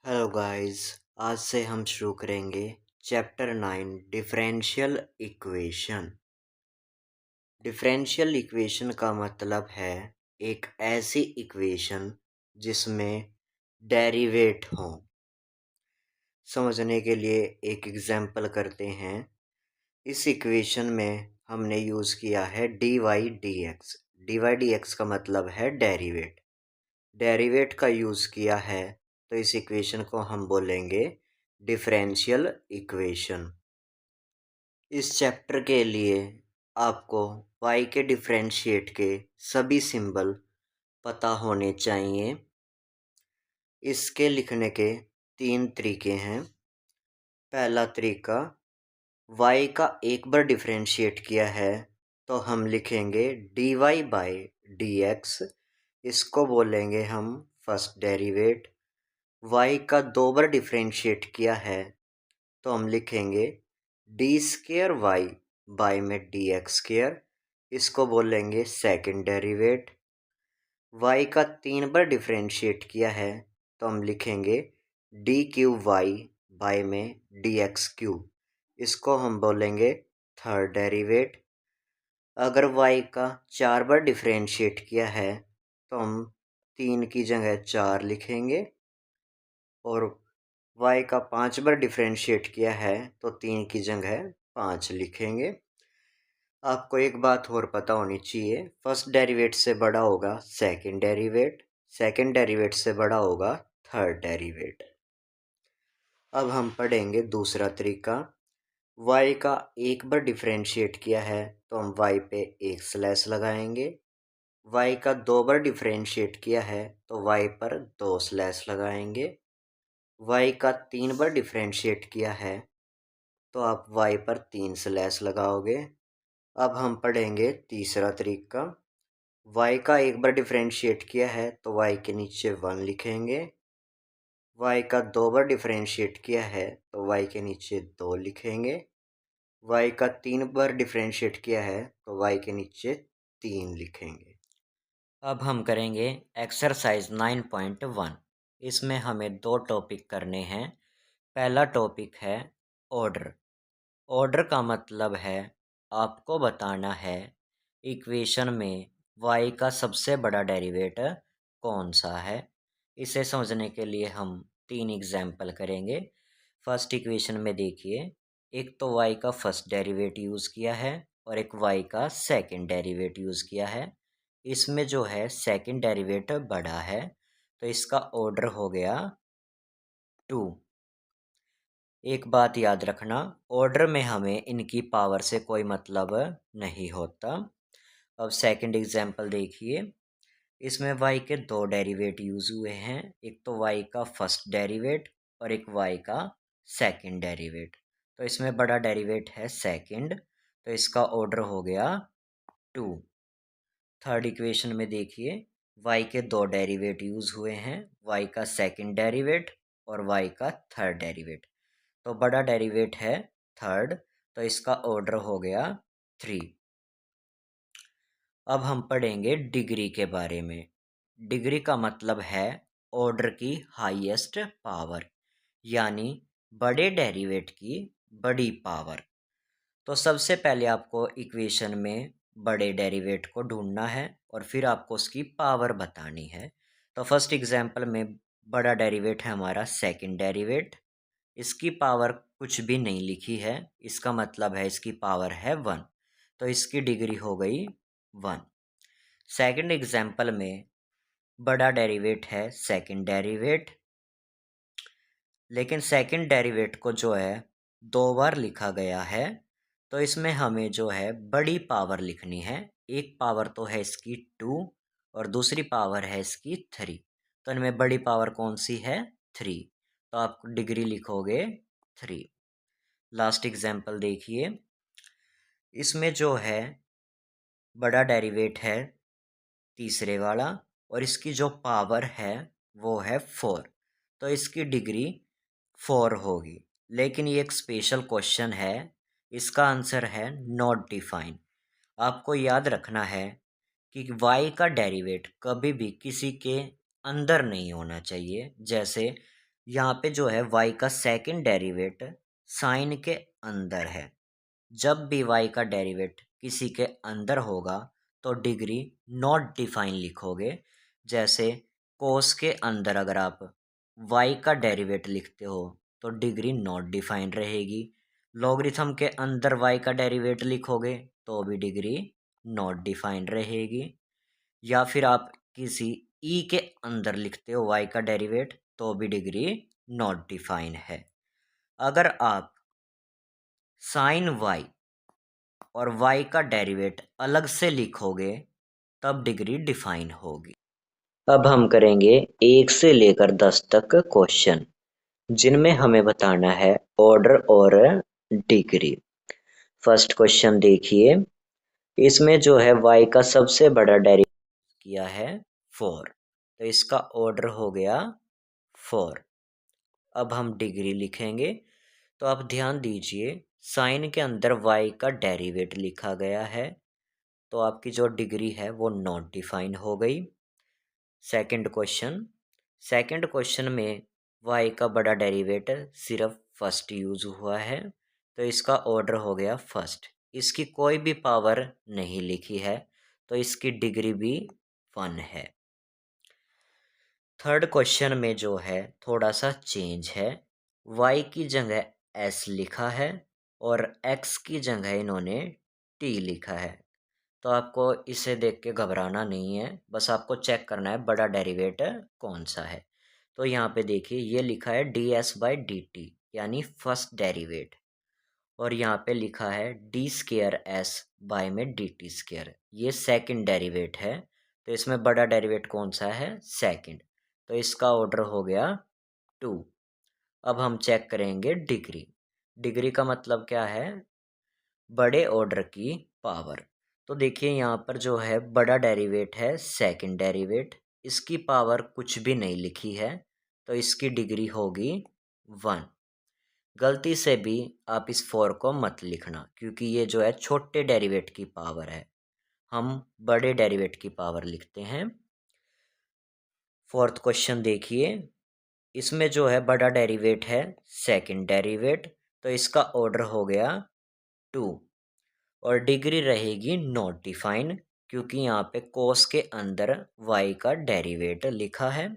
Hello guys. आज से हम शुरू करेंगे chapter 9 differential equation. Differential equation का मतलब है एक ऐसी इक्वेशन जिसमें डेरिवेट हो। समझने के लिए एक एग्जांपल करते हैं। इस इक्वेशन में हमने यूज़ किया है D Y D X. D Y D X का मतलब है डेरिवेट। डेरिवेट का यूज़ किया है तो इस इक्वेशन को हम बोलेंगे डिफरेंशियल इक्वेशन। इस चैप्टर के लिए आपको y के डिफरेंशिएट के सभी सिंबल पता होने चाहिए। इसके लिखने के 3 तरीके हैं। पहला तरीका, y का एक बार डिफरेंशिएट किया है तो हम लिखेंगे dy बाई डी एक्स। इसको बोलेंगे हम फर्स्ट डेरिवेट। y का 2 बार डिफरेंशिएट किया है तो हम लिखेंगे डी स्केयर वाई बाई में डी एक्स स्केयर। इसको बोलेंगे सेकंड डेरिवेट। y का 3 बार डिफरेंशिएट किया है तो हम लिखेंगे डी क्यूब वाई बाई में डी एक्स क्यूब। इसको हम बोलेंगे थर्ड डेरिवेट। अगर y का 4 बार डिफरेंशिएट किया है तो हम 3 की जगह 4 लिखेंगे, और y का 5 बार डिफरेंशिएट किया है तो 3 की जगह 5 लिखेंगे। आपको एक बात और पता होनी चाहिए, फर्स्ट डेरिवेट से बड़ा होगा सेकंड डेरिवेट, सेकंड डेरिवेट से बड़ा होगा थर्ड डेरिवेट। अब हम पढ़ेंगे दूसरा तरीका। y का एक बार डिफरेंशिएट किया है तो हम y पे एक स्लैश लगाएंगे। y का 2 बार डिफरेंशिएट किया है तो y पर 2 स्लैश लगाएंगे। y का 3 बार डिफरेंशिएट किया है तो आप y पर 3 स्लैश लगाओगे। अब हम पढ़ेंगे तीसरा तरीका। y का एक बार डिफरेंशिएट किया है तो y के नीचे 1 लिखेंगे। y का 2 बार डिफरेंशिएट किया है तो y के नीचे 2 लिखेंगे। y का 3 बार डिफरेंशिएट किया है तो y के नीचे 3 लिखेंगे। अब हम करेंगे एक्सरसाइज 9.1। इसमें हमें 2 टॉपिक करने हैं। पहला टॉपिक है ऑर्डर। ऑर्डर का मतलब है आपको बताना है इक्वेशन में y का सबसे बड़ा डेरिवेटिव कौन सा है। इसे समझने के लिए हम 3 एग्जाम्पल करेंगे। फर्स्ट इक्वेशन में देखिए, एक तो y का फर्स्ट डेरिवेटिव यूज़ किया है और एक y का सेकंड डेरिवेटिव यूज़ किया है। इसमें जो है सेकंड डेरिवेटिव बड़ा है तो इसका ऑर्डर हो गया 2। एक बात याद रखना, ऑर्डर में हमें इनकी पावर से कोई मतलब नहीं होता। अब सेकंड एग्जांपल देखिए, इसमें y के 2 डेरिवेट यूज़ हुए हैं। एक तो y का फर्स्ट डेरिवेट और एक y का सेकंड डेरिवेट। तो इसमें बड़ा डेरिवेट है सेकंड, तो इसका ऑर्डर हो गया 2। थर्ड इक्वेशन में देखिए, y के 2 डेरिवेट यूज़ हुए हैं, y का सेकंड डेरिवेट और y का थर्ड डेरिवेट। तो बड़ा डेरिवेट है थर्ड, तो इसका ऑर्डर हो गया 3। अब हम पढ़ेंगे डिग्री के बारे में। डिग्री का मतलब है ऑर्डर की हाईएस्ट पावर, यानी बड़े डेरिवेट की बड़ी पावर। तो सबसे पहले आपको इक्वेशन में बड़े डेरिवेट को ढूंढना है और फिर आपको उसकी पावर बतानी है। तो फर्स्ट एग्जांपल में बड़ा डेरिवेट है हमारा सेकंड डेरिवेट। इसकी पावर कुछ भी नहीं लिखी है, इसका मतलब है इसकी पावर है 1, तो इसकी डिग्री हो गई 1। सेकंड एग्जांपल में बड़ा डेरिवेट है सेकंड डेरिवेट, लेकिन सेकंड डेरिवेट को जो है 2 बार लिखा गया है, तो इसमें हमें जो है बड़ी पावर लिखनी है। एक पावर तो है इसकी 2 और दूसरी पावर है इसकी 3, तो इनमें बड़ी पावर कौन सी है 3, तो आप डिग्री लिखोगे 3। लास्ट एग्जाम्पल देखिए, इसमें जो है बड़ा डेरिवेट है तीसरे वाला और इसकी जो पावर है वो है 4, तो इसकी डिग्री 4 होगी। लेकिन ये एक स्पेशल क्वेश्चन है, इसका आंसर है नॉट डिफाइन। आपको याद रखना है कि y का डेरिवेट कभी भी किसी के अंदर नहीं होना चाहिए। जैसे यहाँ पे जो है y का सेकंड डेरिवेट साइन के अंदर है। जब भी y का डेरिवेट किसी के अंदर होगा तो डिग्री नॉट डिफाइन लिखोगे। जैसे कोस के अंदर अगर आप y का डेरिवेट लिखते हो तो डिग्री नॉट डिफाइन रहेगी। लॉगरिथम के अंदर y का डेरिवेट लिखोगे तो भी डिग्री नॉट डिफाइन रहेगी। या फिर आप किसी ई के अंदर लिखते हो y का डेरिवेट तो भी डिग्री नॉट डिफाइन है। अगर आप साइन y और y का डेरिवेट अलग से लिखोगे तब डिग्री डिफाइन होगी। अब हम करेंगे 1 से लेकर 10 तक क्वेश्चन, जिनमें हमें बताना है ऑर्डर और डिग्री। फर्स्ट क्वेश्चन देखिए, इसमें जो है y का सबसे बड़ा डेरिवेट किया है 4, तो इसका ऑर्डर हो गया 4। अब हम डिग्री लिखेंगे, तो आप ध्यान दीजिए साइन के अंदर y का डेरिवेट लिखा गया है, तो आपकी जो डिग्री है वो नॉट डिफाइन हो गई। सेकंड क्वेश्चन में y का बड़ा डेरिवेट सिर्फ फर्स्ट यूज हुआ है, तो इसका ऑर्डर हो गया फर्स्ट। इसकी कोई भी पावर नहीं लिखी है, तो इसकी डिग्री भी 1 है। थर्ड क्वेश्चन में जो है थोड़ा सा चेंज है, y की जगह s लिखा है और x की जगह इन्होंने t लिखा है। तो आपको इसे देख के घबराना नहीं है, बस आपको चेक करना है बड़ा डेरिवेट कौन सा है। तो यहाँ पे देखिए ये लिखा है ds/dt यानी फर्स्ट डेरिवेट, और यहाँ पे लिखा है d²s बाय में dt², ये सेकंड डेरिवेट है। तो इसमें बड़ा डेरिवेट कौन सा है? सेकंड, तो इसका ऑर्डर हो गया 2। अब हम चेक करेंगे डिग्री। डिग्री का मतलब क्या है? बड़े ऑर्डर की पावर। तो देखिए यहाँ पर जो है बड़ा डेरिवेट है सेकंड डेरिवेट, इसकी पावर कुछ भी नहीं लिखी है, तो इसकी डिग्री होगी 1। गलती से भी आप इस 4 को मत लिखना, क्योंकि ये जो है छोटे डेरिवेट की पावर है, हम बड़े डेरिवेट की पावर लिखते हैं। फोर्थ क्वेश्चन देखिए, इसमें जो है बड़ा डेरिवेट है सेकंड डेरिवेट, तो इसका ऑर्डर हो गया 2 और डिग्री रहेगी नॉट डिफाइन, क्योंकि यहाँ पे कोस के अंदर y का डेरिवेट लिखा है।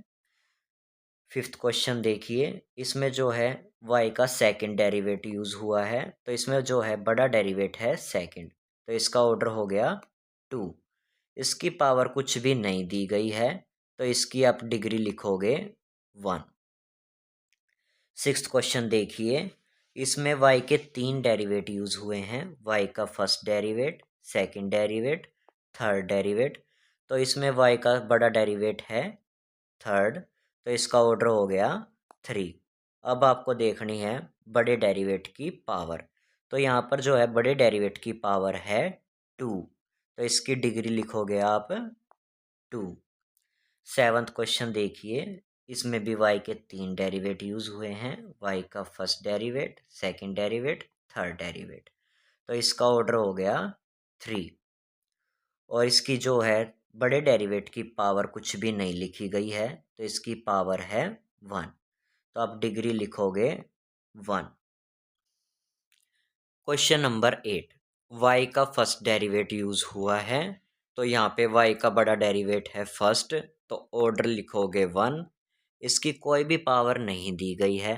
फिफ्थ क्वेश्चन देखिए, इसमें जो है y का सेकंड डेरिवेट यूज़ हुआ है, तो इसमें जो है बड़ा डेरिवेट है सेकंड, तो इसका ऑर्डर हो गया 2। इसकी पावर कुछ भी नहीं दी गई है, तो इसकी आप डिग्री लिखोगे 1। सिक्स्थ क्वेश्चन देखिए, इसमें y के 3 डेरिवेट यूज़ हुए हैं, y का first derivative, second derivative, third derivative. तो इसमें y का बड़ा डेरिवेट है थर्ड, तो इसका ऑर्डर हो गया 3। अब आपको देखनी है बड़े डेरिवेट की पावर, तो यहाँ पर जो है बड़े डेरिवेट की पावर है 2, तो इसकी डिग्री लिखोगे आप 2। सेवन्थ क्वेश्चन देखिए, इसमें भी y के 3 डेरिवेट यूज़ हुए हैं, y का first derivative, second derivative, third derivative, तो इसका ऑर्डर हो गया 3। और इसकी जो है बड़े डेरिवेट की पावर कुछ भी नहीं लिखी गई है, तो इसकी पावर है 1, तो आप डिग्री लिखोगे 1। क्वेश्चन नंबर 8, y का फर्स्ट डेरिवेट यूज़ हुआ है, तो यहाँ पे y का बड़ा डेरिवेट है फर्स्ट, तो ऑर्डर लिखोगे 1। इसकी कोई भी पावर नहीं दी गई है,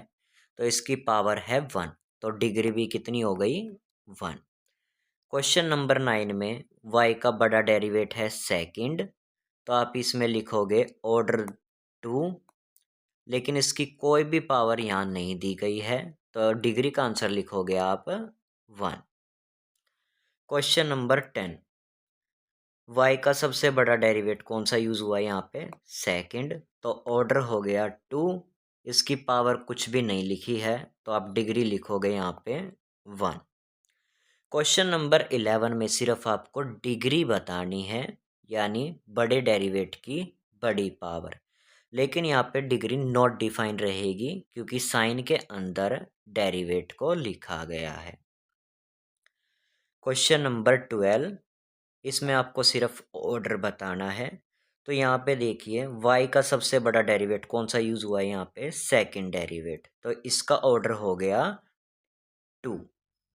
तो इसकी पावर है 1, तो डिग्री भी कितनी हो गई? 1। क्वेश्चन नंबर 9 में y का बड़ा डेरिवेट है सेकंड, तो आप इसमें लिखोगे ऑर्डर 2, लेकिन इसकी कोई भी पावर यहाँ नहीं दी गई है, तो डिग्री का आंसर लिखोगे आप 1। क्वेश्चन नंबर 10, y का सबसे बड़ा डेरिवेट कौन सा यूज़ हुआ है यहाँ पे? सेकंड, तो ऑर्डर हो गया 2। इसकी पावर कुछ भी नहीं लिखी है, तो आप डिग्री लिखोगे यहाँ पे 1। क्वेश्चन नंबर 11 में सिर्फ आपको डिग्री बतानी है, यानी बड़े डेरिवेट की बड़ी पावर, लेकिन यहाँ पे डिग्री नॉट डिफाइन रहेगी, क्योंकि साइन के अंदर डेरिवेट को लिखा गया है। क्वेश्चन नंबर 12, इसमें आपको सिर्फ ऑर्डर बताना है, तो यहाँ पे देखिए y का सबसे बड़ा डेरिवेट कौन सा यूज़ हुआ है यहाँ पे, सेकंड डेरिवेट, तो इसका ऑर्डर हो गया 2।